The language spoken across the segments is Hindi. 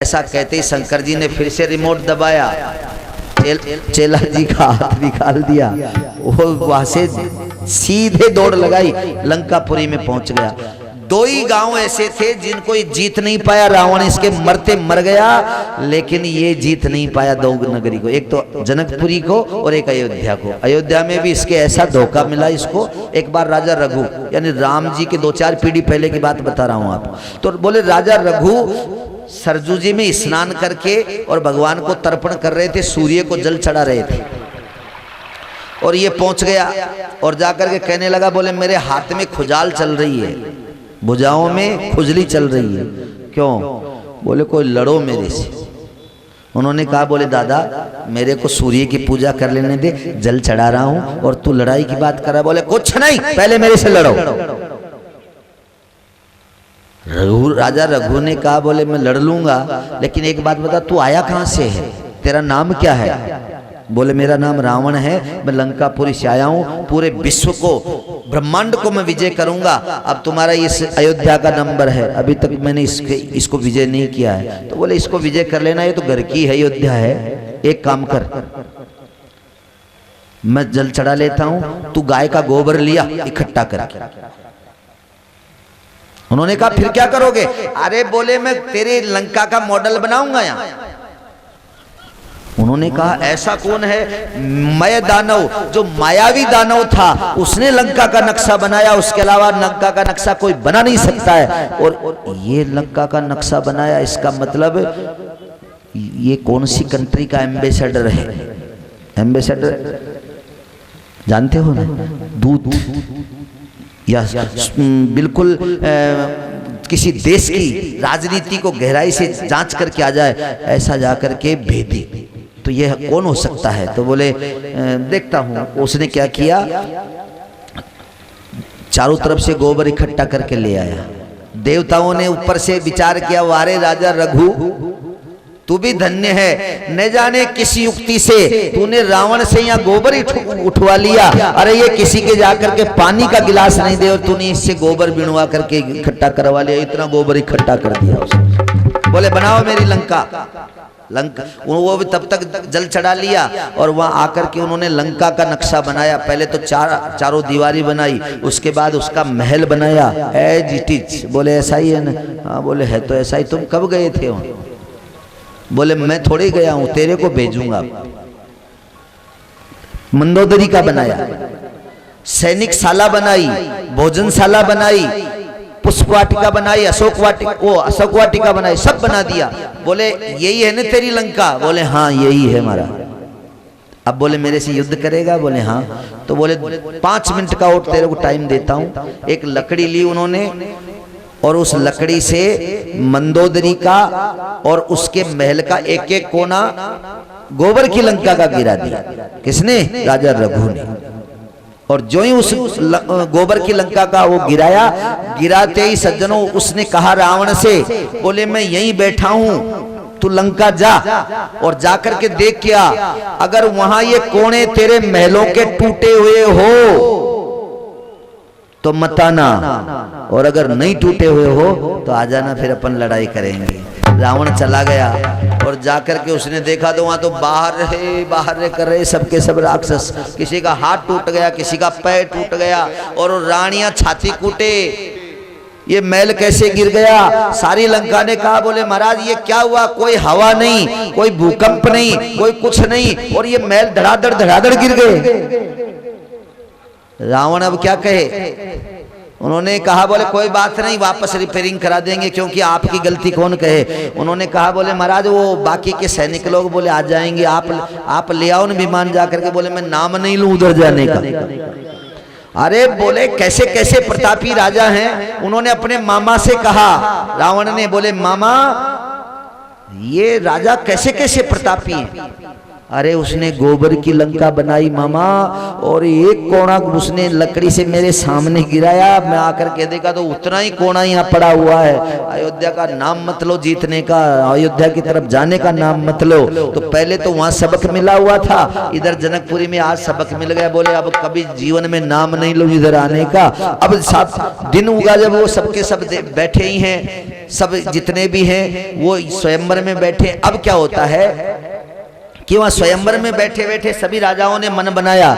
ऐसा कहते ही शंकर जी ने फिर से रिमोट दबाया, चेला जी का हाथ निकाल दिया, वो वहां से सीधे दौड़ लगाई, लंकापुरी में पहुंच गया। दो ही गांव ऐसे थे जिनको ये जीत नहीं पाया, रावण इसके मरते मर गया, लेकिन ये जीत नहीं पाया दो नगरी को, एक तो जनकपुरी को और एक अयोध्या को। अयोध्या में भी इसके ऐसा धोखा मिला इसको। एक बार राजा रघु, यानी राम जी के 2-4 पीढ़ी पहले की बात बता रहा हूं आप, तो बोले राजा रघु सरजू जी में स्नान करके और भगवान को तर्पण कर रहे थे, सूर्य को जल चढ़ा रहे थे, और ये पहुंच गया और जाकर के कहने लगा, बोले मेरे हाथ में खुजाल चल रही है, भुजाओं में खुजली चल रही है। क्यों? बोले कोई लड़ो मेरे से। उन्होंने कहा, बोले दादा मेरे को सूर्य की पूजा कर लेने दे, जल चढ़ा रहा हूं और तू लड़ाई की बात कर रहा। बोले कुछ नहीं, पहले मेरे से लड़ो। राजा रघु ने कहा, बोले मैं लड़ लूंगा, लेकिन एक बात बता, तू आया कहां से है, तेरा नाम क्या है? बोले मेरा नाम रावण है, मैं लंकापुरी से आया हूं, पूरे विश्व को, ब्रह्मांड को मैं विजय करूंगा। अब तुम्हारा इस अयोध्या का नंबर है, अभी तक मैंने इसको विजय नहीं किया है। तो बोले इसको विजय कर लेना, ये तो घर की है अयोध्या है, एक काम कर, मैं जल चढ़ा लेता हूं, तू गाय का गोबर लिया इकट्ठा करके। उन्होंने कहा फिर क्या करोगे? अरे बोले मैं तेरे लंका का मॉडल बनाऊंगा यहाँ। उन्होंने कहा ऐसा कौन है? मय दानव, जो मायावी दानव था, उसने लंका का नक्शा बनाया, उसके अलावा लंका का नक्शा कोई बना नहीं सकता है। और ये लंका का नक्शा बनाया, इसका मतलब ये कौन सी कंट्री का एम्बेसडर है? एम्बेसडर जानते हो ना, दूध या बिल्कुल किसी देश की राजनीति को गहराई से जांच करके आ जाए, ऐसा जाकर के भेदी, तो यह कौन हो सकता है? तो बोले देखता हूं। उसने क्या किया, चारों तरफ से गोबर इकट्ठा करके ले आया। देवताओं ने ऊपर से विचार किया, वारे राजा रघु तू भी धन्य है, न जाने किस युक्ति से तूने रावण से यहाँ गोबर उठवा लिया। अरे ये किसी के जाकर के पानी का गिलास नहीं दे और तूने इससे गोबर बिनवा करके इकट्ठा करवा लिया, इतना गोबर इकट्ठा कर दिया उसने। बोले बनाओ मेरी लंका। वो भी तब तक जल चढ़ा लिया और वहां आकर के उन्होंने लंका का नक्शा बनाया। पहले तो चारों दीवारी बनाई, उसके बाद उसका महल बनाया एज इट इज। बोले ऐसा ही है ना? हाँ बोले है तो ऐसा ही। तुम कब गए थे वहां? बोले मैं थोड़े गया हूं, तेरे को भेजूंगा। मंदोदरी का बनाया, सैनिक शाला बनाई, भोजनशाला बनाई, पुष्प वाटिका बनाई, अशोक वाटिका बनाई, सब बना दिया। बोले यही है ना तेरी लंका? बोले हाँ यही है हमारा। अब बोले मेरे से युद्ध करेगा? बोले हाँ। तो बोले 5 मिनट का और तेरे को टाइम देता हूं। एक लकड़ी ली उन्होंने और उस लकड़ी से मंदोदरी का और उसके महल का एक एक कोना गोबर की लंका का गिरा दिया। किसने? राजा रघु ने। और जो ही उस गोबर की लंका का वो गिराया, गिराते ही सज्जनों उसने कहा रावण से, बोले मैं यहीं बैठा हूं, तू लंका जा और जाकर के देख क्या, अगर वहां ये कोने तेरे महलों के टूटे हुए हो तो मत आना, और अगर नहीं टूटे हुए हो तो आ जाना, फिर अपन लड़ाई करेंगे। रावण चला गया और जाकर के उसने देखा तो वहां तो बाहर कर रहे सबके सब राक्षस। किसी का हाथ टूट गया, किसी का पैर टूट गया, और रानियां छाती कूटे, ये महल कैसे गिर गया? सारी लंका ने कहा, बोले महाराज ये क्या हुआ? कोई हवा नहीं, कोई भूकंप नहीं, कोई कुछ नहीं, और ये महल धड़ाधड़ गिर गए। रावण अब क्या कहे? उन्होंने कहा, बोले कोई बात नहीं, वापस रिपेयरिंग करा देंगे, क्योंकि आपकी गलती कौन कहे? उन्होंने कहा, बोले महाराज वो बाकी के सैनिक लोग बोले आ जाएंगे, आप ले आओ न विमान जाकर के। बोले मैं नाम नहीं लूं उधर जाने का। अरे बोले कैसे कैसे प्रतापी राजा हैं। उन्होंने अपने मामा से कहा, रावण ने, बोले मामा ये राजा कैसे कैसे प्रतापी हैं? अरे उसने गोबर की लंका बनाई मामा, और एक कोना उसने लकड़ी से मेरे सामने गिराया, मैं आकर के देखा तो उतना ही कोना यहाँ पड़ा हुआ है। अयोध्या का नाम मत लो जीतने का, अयोध्या की तरफ जाने का नाम मत लो। तो पहले तो वहां सबक मिला हुआ था, इधर जनकपुरी में आज सबक मिल गया। बोले अब कभी जीवन में नाम नहीं लो इधर आने का। अब 7 दिन हुआ जब वो सबके सब बैठे ही हैं, सब जितने भी हैं वो स्वयंवर में बैठे। अब क्या होता है कि वहां स्वयंवर में बैठे बैठे सभी राजाओं ने मन बनाया,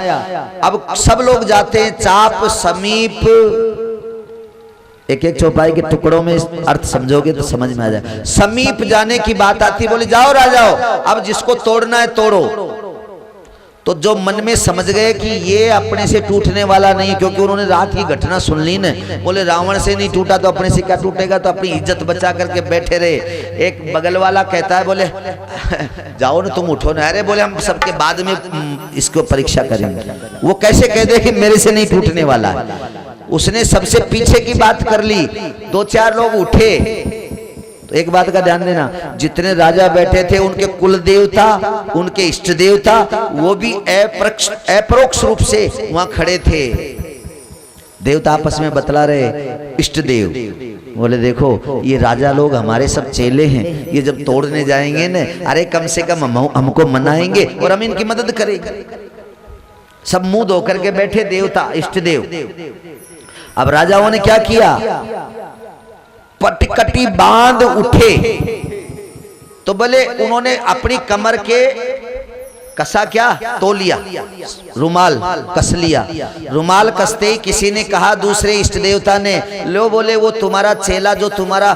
अब सब लोग जाते हैं चाप समीप। एक एक चौपाई के टुकड़ों में अर्थ समझोगे तो समझ में आ जाए। समीप जाने की बात आती, बोले जाओ राजाओ, अब जिसको तोड़ना है तोड़ो। तो जो मन में समझ गए कि ये अपने से टूटने वाला नहीं, क्योंकि उन्होंने रात की घटना सुन ली न, बोले रावण से नहीं टूटा तो अपने से क्या टूटेगा, तो अपनी इज्जत बचा करके बैठे रहे। एक बगल वाला कहता है, बोले जाओ ना तुम उठो ना। अरे बोले हम सबके बाद में इसको परीक्षा करेंगे। वो कैसे कह दे कि मेरे से नहीं टूटने वाला है। उसने सबसे पीछे की बात कर ली, 2-4 लोग उठे। तो एक बात का ध्यान देना, जितने राजा बैठे थे उनके कुल देवता, उनके इष्ट देवता, वो भी अपरोक्ष रूप से वहां खड़े थे। देवता आपस में बतला रहे, इष्ट देव बोले देखो ये राजा लोग हमारे सब चेले हैं, ये जब तोड़ने जाएंगे न, अरे कम से कम हमको मनाएंगे और हम इनकी मदद करेंगे। सब मुंह धो करके बैठे देवता इष्ट देव। अब राजाओं ने क्या किया, पटकटी बांध उठे। तो बोले उन्होंने अपनी कमर के कसा क्या, तोलिया, रुमाल कस लिया। रुमाल कसते ही किसी ने कहा, दूसरे इष्ट देवता ने, लो बोले वो तुम्हारा चेला जो तुम्हारा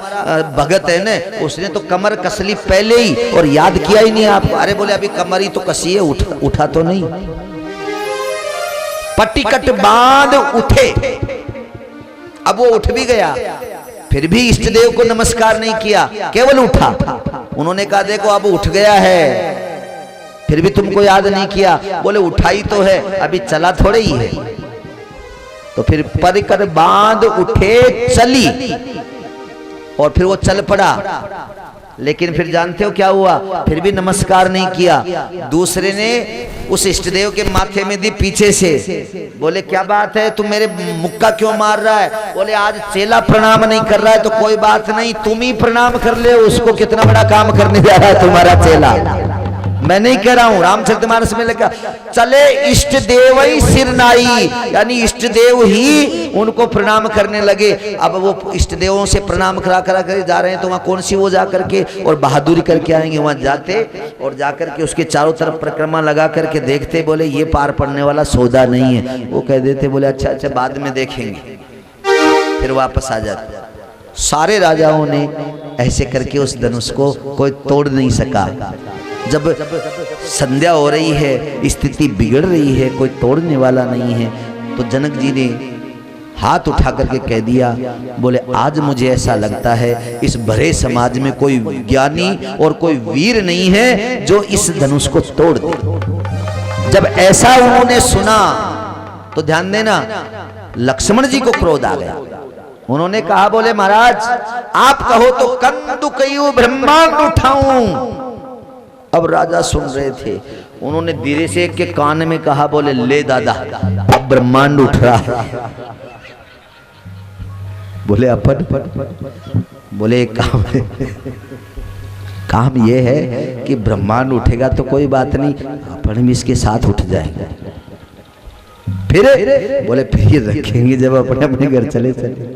भगत है न, उसने तो कमर कस ली पहले ही और याद किया ही नहीं आपको। अरे बोले अभी कमर ही तो कसी है, उठा तो नहीं। पटिकट बांध उठे। अब वो उठ भी गया, फिर भी इष्ट देव को नमस्कार नहीं किया, केवल उठा। उन्होंने कहा देखो अब उठ गया है, फिर भी तुमको याद नहीं किया। बोले उठाई तो है, अभी चला थोड़े ही है। तो फिर परिकर बांध उठे चली, और फिर वो चल पड़ा। लेकिन फिर जानते हो क्या हुआ, फिर भी नमस्कार नहीं किया। दूसरे ने उस इष्टदेव के माथे में दी पीछे से। बोले क्या बात है, तुम मेरे मुक्का क्यों मार रहा है। बोले आज चेला प्रणाम नहीं कर रहा है तो कोई बात नहीं, तुम ही प्रणाम कर ले उसको, कितना बड़ा काम करने जा रहा है तुम्हारा चेला। मैं नहीं कह रहा हूं, रामचरितमानस में लिखा, चले इष्ट देव ही सिर नाई, यानी इष्ट देव ही उनको प्रणाम करने लगे। अब वो इष्ट देवों से प्रणाम करा कर जा रहे हैं, तो वहां कौन सी वो जा करके और बहादुरी करके आएंगे। वहां जाते और जाकर के उसके चारों तरफ परिक्रमा लगा करके देखते, बोले ये पार पड़ने वाला सौदा नहीं है। वो कह देते, बोले अच्छा अच्छा बाद में देखेंगे, फिर वापस आ जाते। सारे राजाओं ने ऐसे करके उस धनुष को कोई तोड़ नहीं सका। जब संध्या हो रही है, स्थिति बिगड़ रही है, कोई तोड़ने वाला नहीं है, तो जनक जी ने हाथ उठा करके कह दिया, बोले आज मुझे ऐसा लगता है इस भरे समाज में कोई ज्ञानी और कोई वीर नहीं है जो इस धनुष को तोड़ दे। जब ऐसा उन्होंने सुना तो ध्यान देना, लक्ष्मण जी को क्रोध आ गया। उन्होंने कहा, बोले महाराज आप कहो तो कंदुकयु ब्रह्मांड उठाऊं। अब राजा सुन रहे थे, उन्होंने धीरे से एक के कान में कहा, बोले ले दादा अब ब्रह्मांड उठ रहा। बोले अपन, बोले एक काम ये है कि ब्रह्मांड उठेगा तो कोई बात नहीं, अपन भी इसके साथ उठ जाएंगे। फिर बोले फिर रखेंगे जब अपने अपने घर चले चले।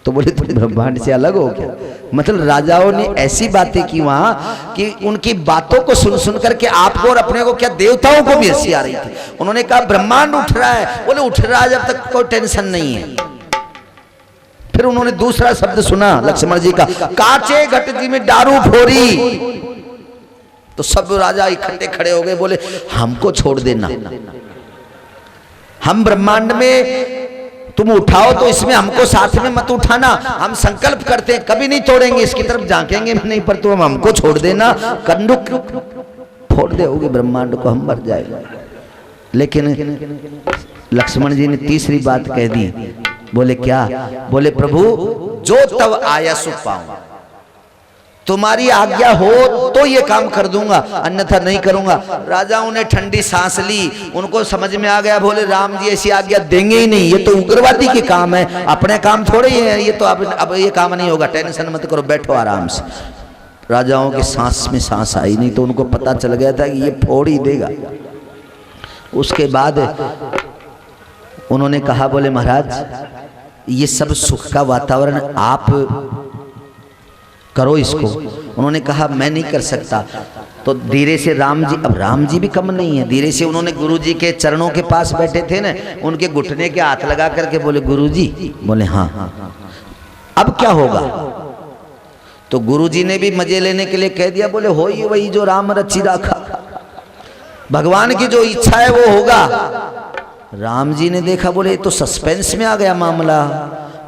तो बोले तुम ब्रह्मांड से अलग हो क्या। मतलब राजाओं ने ऐसी बातें की वहां कि उनकी बातों को सुन सुन करके आपको और अपने को क्या देवताओं को भी हंसी आ रही थी। उन्होंने कहा ब्रह्मांड उठ रहा है। बोले उठ रहा है जब तक कोई टेंशन नहीं है। फिर उन्होंने दूसरा शब्द सुना लक्ष्मण जी का, काचे घट जी में दारू फोरी। तो सब राजा इकट्ठे खड़े हो गए, बोले हमको छोड़ देना, हम ब्रह्मांड में तुम उठाओ तो इसमें हमको साथ में मत उठाना। हम संकल्प करते हैं कभी नहीं तोड़ेंगे, इसकी तरफ झांकेंगे नहीं, पर तुम हमको छोड़ देना, कंडुक फोड़ दोगे ब्रह्मांड को, हम मर जाएगा। लेकिन लक्ष्मण जी ने तीसरी बात कह दी। बोले क्या। बोले प्रभु जो तब आया सो पाऊं। तुम्हारी आज्ञा हो तो ये काम कर दूंगा, अन्यथा नहीं करूंगा। राजाओं ने ठंडी सांस ली, उनको समझ में आ गया, बोले राम जी ऐसी आज्ञा देंगे ही नहीं, ये तो उग्रवादी के काम है, अपने काम थोड़े ही है, ये तो अब ये काम नहीं होगा, टेंशन मत करो, बैठो आराम से। राजाओं के सांस में सांस आई नहीं, तो उनको पता चल गया था कि ये फोड़ ही देगा। उसके बाद उन्होंने कहा, बोले महाराज ये सब सुख का वातावरण आप करो इसको। उन्होंने कहा मैं नहीं कर सकता। तो धीरे से राम जी, अब राम जी भी कम नहीं है, धीरे से उन्होंने गुरु जी के चरणों के पास बैठे थे ना, उनके घुटने के हाथ लगा करके बोले गुरु जी, बोले हाँ अब क्या होगा। तो गुरु जी ने भी मजे लेने के लिए कह दिया, बोले हो ही वही जो राम रची राखा, भगवान की जो इच्छा है वो होगा। राम जी ने देखा, बोले ये तो सस्पेंस में आ गया मामला।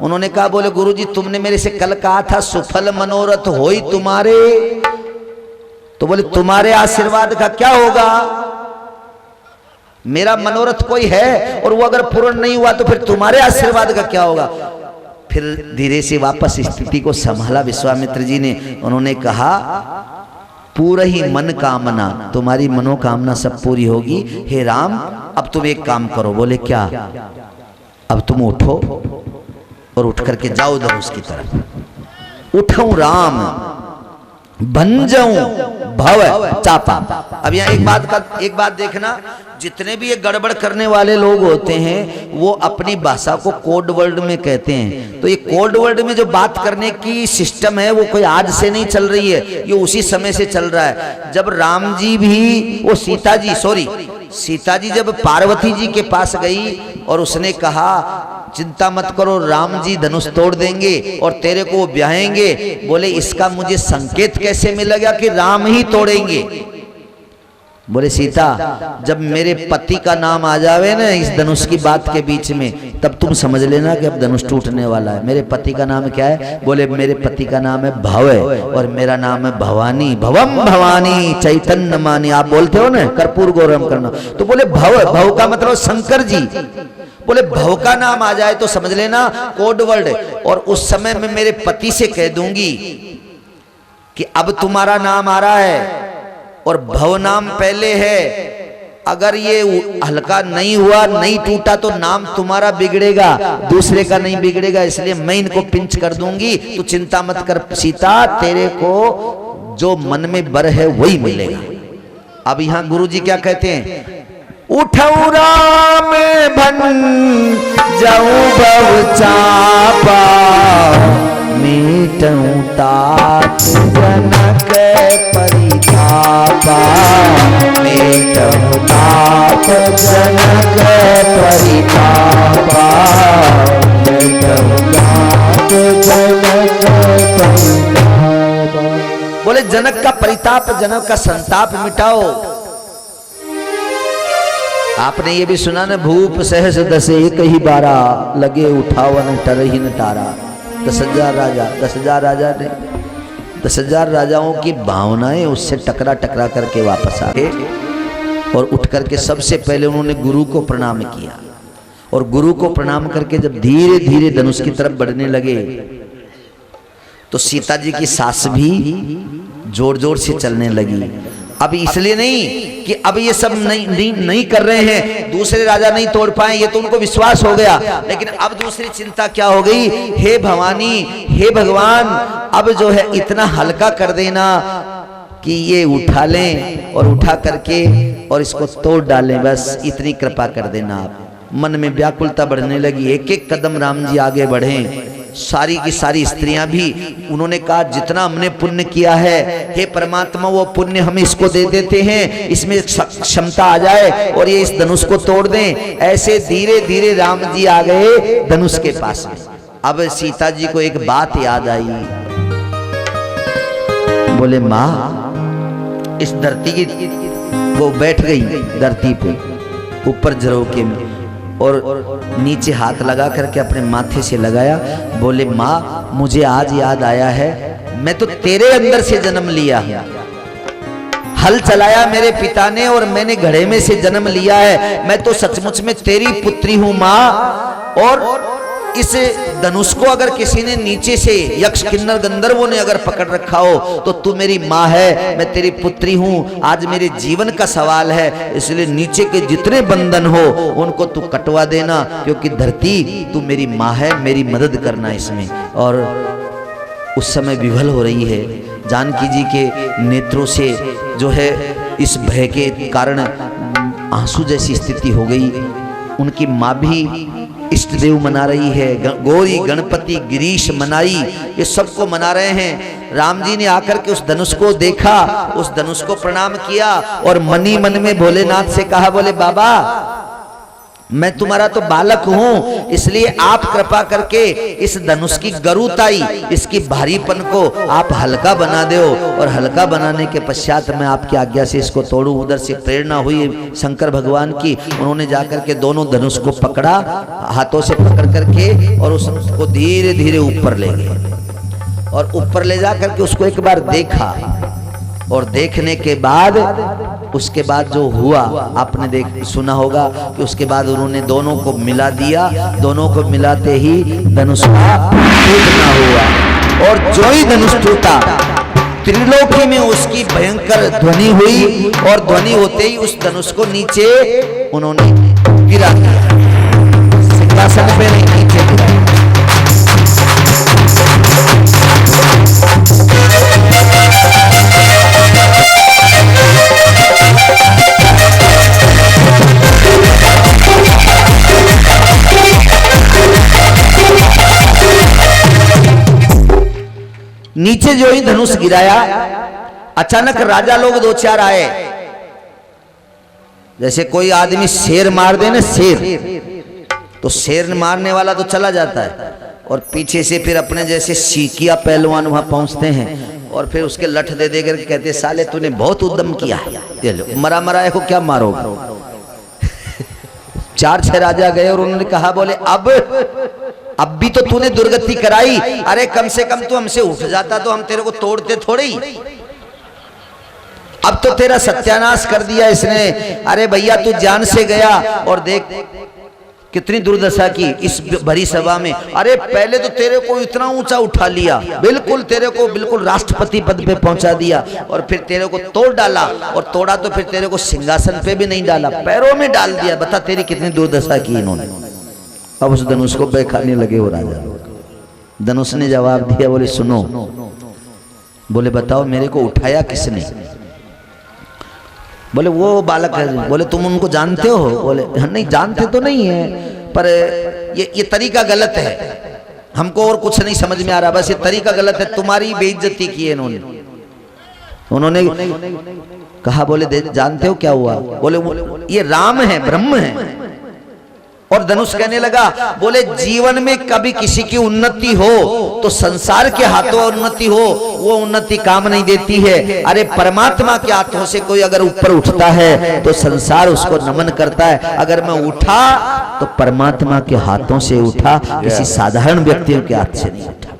उन्होंने कहा, बोले गुरुजी तुमने मेरे से कल कहा था सुफल मनोरथ होई तुम्हारे, तो बोले तुम्हारे आशीर्वाद का क्या होगा, मेरा मनोरथ कोई है और वो अगर पूर्ण नहीं हुआ तो फिर तुम्हारे आशीर्वाद का क्या होगा। फिर धीरे से वापस स्थिति को संभाला विश्वामित्र जी ने। उन्होंने कहा पूरा ही मन कामना, तुम्हारी मनोकामना सब पूरी होगी हे राम। अब तुम एक काम करो। बोले क्या। अब तुम उठो और उठ करके जाओ धनुष की तरफ। उठाऊं राम बन जाऊं भव चापा। अब यहाँ एक बात देखना, जितने भी ये गड़बड़ करने वाले लोग होते हैं वो अपनी भाषा को कोड वर्ड में कहते हैं। तो ये कोड वर्ड में जो बात करने की सिस्टम है वो कोई आज से नहीं चल रही है, ये उसी समय से चल रहा है। जब राम जी भी, वो सीता जी जब पार्वती जी के पास गई और उसने कहा चिंता मत करो राम जी धनुष तोड़ देंगे और तेरे को ब्याहेंगे। बोले इसका मुझे संकेत कैसे मिलेगा कि राम ही तोड़ेंगे। बोले सीता जब मेरे पति का नाम आ जावे ना इस धनुष की बात के बीच में, तब तुम समझ लेना कि अब धनुष टूटने वाला है। मेरे पति का नाम क्या है। बोले मेरे पति का नाम है भव और मेरा नाम है भवानी। भवम भवानी चैतन्य मानी। आप बोलते हो ना कर्पूर गौरम करना, तो बोले भव का मतलब शंकर जी। बोले भव का नाम आ जाए तो समझ लेना कोड वर्ड। और उस समय मैं मेरे पति से कह दूंगी कि अब तुम्हारा नाम आ रहा है और भव नाम पहले है, अगर ये हल्का नहीं हुआ, नहीं टूटा तो नाम तुम्हारा बिगड़ेगा, दूसरे का नहीं बिगड़ेगा। इसलिए मैं इनको पिंच कर दूंगी, तू चिंता मत कर सीता, तेरे को जो मन में बर है वही मिलेगा। अब यहाँ गुरु जी क्या कहते हैं, उठऊ राम बन जाऊं भव चापा, मीटऊं तात जनक परितापा, मीटऊं तात जनक परितापा, मीटऊं तात जनक परितापा। बोले जनक का परिताप, जनक का संताप मिटाओ। आपने ये भी सुना ना, भूप सहस दस एक ही बारा, लगे उठावन टर ही न तारा। 10,000 राजा, 10,000 राजा ने 10,000 राजाओं की भावनाएं उससे टकरा करके वापस आ गए और उठ करके सबसे पहले उन्होंने गुरु को प्रणाम किया। और गुरु को प्रणाम करके जब धीरे धीरे धनुष की तरफ बढ़ने लगे तो सीता जी की सांस भी जोर जोर से चलने लगी। अब इसलिए नहीं कि अब ये सब नहीं कर रहे हैं, दूसरे राजा नहीं तोड़ पाए, ये तो उनको विश्वास हो गया। लेकिन अब दूसरी चिंता क्या हो गई, हे भवानी, हे भगवान, अब जो है इतना हल्का कर देना कि ये उठा लें और उठा करके और इसको तोड़ डालें, बस इतनी कृपा कर देना। आप मन में व्याकुलता बढ़ने लगी। एक एक कदम राम जी आगे बढ़े। सारी की सारी स्त्रियां भी, उन्होंने कहा जितना हमने पुण्य किया है हे परमात्मा वो पुण्य हम इसको दे देते हैं, इसमें क्षमता आ जाए और ये इस धनुष को तोड़ दें। ऐसे धीरे धीरे राम जी आ गए धनुष के पास में। अब सीता जी को एक बात याद आई। बोले माँ, इस धरती की, वो बैठ गई धरती पे ऊपर झरोके में और नीचे हाथ लगा करके अपने माथे से लगाया। बोले माँ, मुझे आज याद आया है, मैं तो तेरे अंदर से जन्म लिया, हल चलाया मेरे पिता ने और मैंने घड़े में से जन्म लिया है। मैं तो सचमुच में तेरी पुत्री हूँ माँ, और इस धनुष को अगर किसी ने नीचे से, यक्ष किन्नर गंधर्वों ने अगर पकड़ रखा हो, तो तू मेरी माँ है, मैं तेरी पुत्री हूँ, आज मेरे जीवन का सवाल है, इसलिए नीचे के जितने बंधन हो उनको तू कटवा देना, क्योंकि धरती तू मेरी माँ है, मेरी मदद करना इसमें। और उस समय विवल हो रही है, जानकी जी के नेत्रों से जो है इस भय के कारण आंसू जैसी स्थिति हो गई। उनकी माँ भी इष्ट देव मना रही है, गौरी गणपति गिरीश मनाई, ये सबको मना रहे हैं। राम जी ने आकर के उस धनुष को देखा, उस धनुष को प्रणाम किया और मनी मन में भोलेनाथ से कहा, बोले बाबा मैं तुम्हारा तो बालक हूं, इसलिए आप कृपा करके इस धनुष की गरुताई, इसकी भारीपन को आप हल्का बना दो, और हल्का बनाने के पश्चात मैं आपकी आज्ञा से इसको तोड़ूं। उधर से प्रेरणा हुई शंकर भगवान की, उन्होंने जाकर के दोनों धनुष को पकड़ा, हाथों से पकड़ करके और उसको धीरे धीरे ऊपर ले गए, और ऊपर ले जाकर के उसको एक बार देखा, और देखने के बाद उसके बाद जो हुआ आपने सुना होगा कि उसके बाद उन्होंने दोनों को मिला दिया, दोनों को मिलाते ही धनुष का टूटना हुआ, और जो ही धनुष टूटा त्रिलोकी में उसकी भयंकर ध्वनि हुई, और ध्वनि होते ही उस धनुष को नीचे उन्होंने गिरा दिया, सिंहासन पे नहीं, नीचे गिरा। नीचे जो ही धनुष गिराया, अचानक राजा लोग दो चार आए, जैसे कोई आदमी शेर मार दे ना, शेर तो शेर मारने वाला तो चला जाता है, और पीछे से फिर अपने जैसे सीकिया पहलवान वहां पहुंचते हैं, और फिर उसके लठ दे देकर कहते साले तूने बहुत उद्यम किया है, ये लो मरा मराए को क्या मारोगे। चार छह राजा गए और उन्होंने कहा, बोले अब भी तो तूने दुर्गति कराई, अरे कम से कम तू हमसे उठ जाता तो हम तेरे को तोड़ते थोड़े ही, अब तो तेरा सत्यानाश कर दिया इसने। अरे भैया तू जान से गया, और देख कितनी दुर्दशा की इस भरी सभा में। अरे पहले तो तेरे को इतना ऊंचा उठा लिया, बिल्कुल तेरे को बिल्कुल राष्ट्रपति पद पे पहुंचा दिया, और फिर तेरे को तोड़ डाला, और तोड़ा तो फिर तेरे को सिंहासन पे भी नहीं डाला, पैरों में डाल दिया। बता तेरी कितनी दुर्दशा की इन्होंने। अब उस धनुष को बहकाने लगे वो राजा। धनुष ने जवाब दिया, बोले सुनो, बोले बताओ मेरे को उठाया किसने। बोले वो बालक है। बोले तुम उनको जानते हो। बोले नहीं जानते तो नहीं है, पर ये तरीका गलत है, हमको और कुछ नहीं समझ में आ रहा, बस ये तरीका गलत है, तुम्हारी बेइज्जती की है इन्होंने। उन्होंने कहा, बोले जानते हो क्या हुआ। बोले ये राम है, ब्रह्म है। और धनुष कहने लगा, बोले जीवन में कभी किसी की उन्नति हो तो संसार के हाथों उन्नति हो, वो उन्नति काम नहीं देती है। अरे परमात्मा के हाथों से कोई अगर ऊपर उठता है तो संसार उसको नमन करता है। अगर मैं उठा तो परमात्मा के हाथों से उठा, किसी साधारण व्यक्तियों के हाथ से नहीं उठा।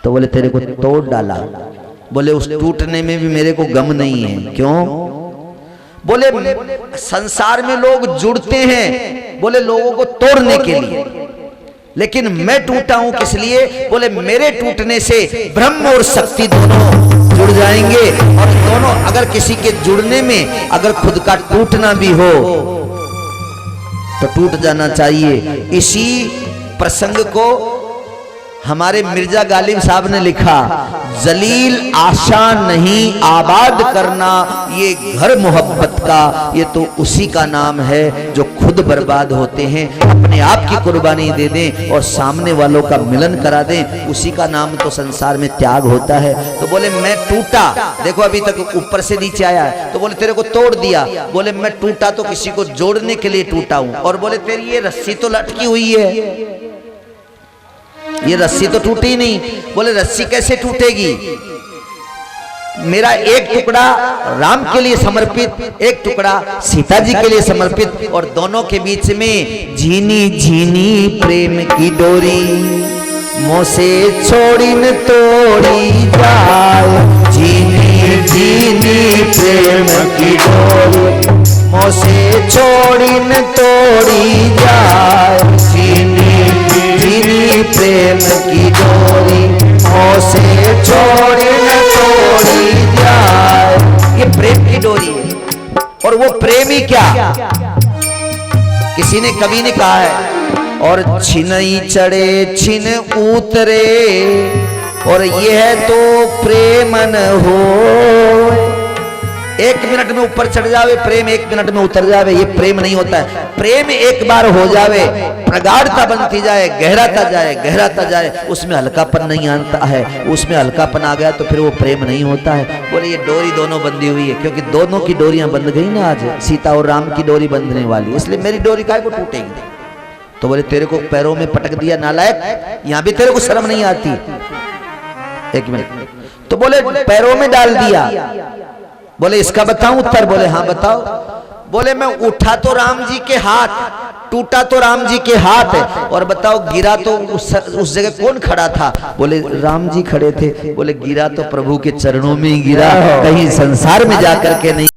तो बोले तेरे को तोड़ डाला। बोले उस टूटने में भी मेरे को गम नहीं है। क्यों। बोले संसार में लोग जुड़ते हैं, बोले लोगों को तोड़ने के लिए, लेकिन मैं टूटा हूं किस लिए। बोले मेरे टूटने से ब्रह्म और शक्ति दोनों जुड़ जाएंगे, और दोनों अगर किसी के जुड़ने में अगर खुद का टूटना भी हो तो टूट जाना चाहिए। इसी प्रसंग को हमारे मिर्जा गालिब साहब ने लिखा, जलील आशा नहीं आबाद करना ये घर मोहब्बत का, ये तो उसी का नाम है जो खुद बर्बाद होते हैं, अपने आप की कुर्बानी दे दें और सामने वालों का मिलन करा दें, उसी का नाम तो संसार में त्याग होता है। तो बोले मैं टूटा, देखो अभी तक ऊपर से नीचे आया है, तो बोले तेरे को तोड़ दिया। बोले मैं टूटा तो किसी को जोड़ने के लिए टूटा हूं। और बोले तेरी ये रस्सी तो लटकी हुई है, ये रस्सी तो टूटी नहीं। बोले रस्सी कैसे टूटेगी। मेरा एक टुकड़ा राम के लिए समर्पित, एक टुकड़ा सीता जी के लिए समर्पित, और दोनों के बीच में झीनी झीनी प्रेम की डोरी, मोसे छोड़ी न तोड़ी जाए। झीनी झीनी प्रेम की डोरी, मोसे छोड़ी न तोड़ी जाए। झीनी झीनी डोरी है। और वो प्रेम ही क्या, किसी ने, कवि ने कहा है, और छिनई चढ़े छिन उतरे, और यह तो प्रेम न हो। 1 मिनट में ऊपर चढ़ जावे प्रेम, 1 मिनट में उतर जावे, ये प्रेम नहीं होता है। प्रेम एक बार हो जावे, प्रगाढ़ता बनती जाए, गहराता जाए, गहराता जाए, उसमें हल्कापन नहीं आता है। उसमें हल्कापन आ गया तो फिर वो प्रेम नहीं होता है। बोले ये डोरी दोनों बंधी हुई है, क्योंकि दोनों की डोरियां बंध गई ना, आज सीता और राम की डोरी बंधने वाली, इसलिए मेरी डोरी काहे को टूटेगी। तो बोले तेरे को पैरों में पटक दिया नालायक, यहां भी तेरे को शर्म नहीं आती। 1 मिनट, तो बोले पैरों में डाल दिया। बोले इसका बताऊं उत्तर, बोले हाँ बताओ। बोले मैं उठा तो राम जी के हाथ, टूटा तो राम जी के हाथ, और बताओ गिरा तो उस जगह कौन खड़ा था। बोले राम जी खड़े थे। बोले गिरा तो प्रभु के चरणों में ही गिरा, कहीं संसार में जाकर के नहीं।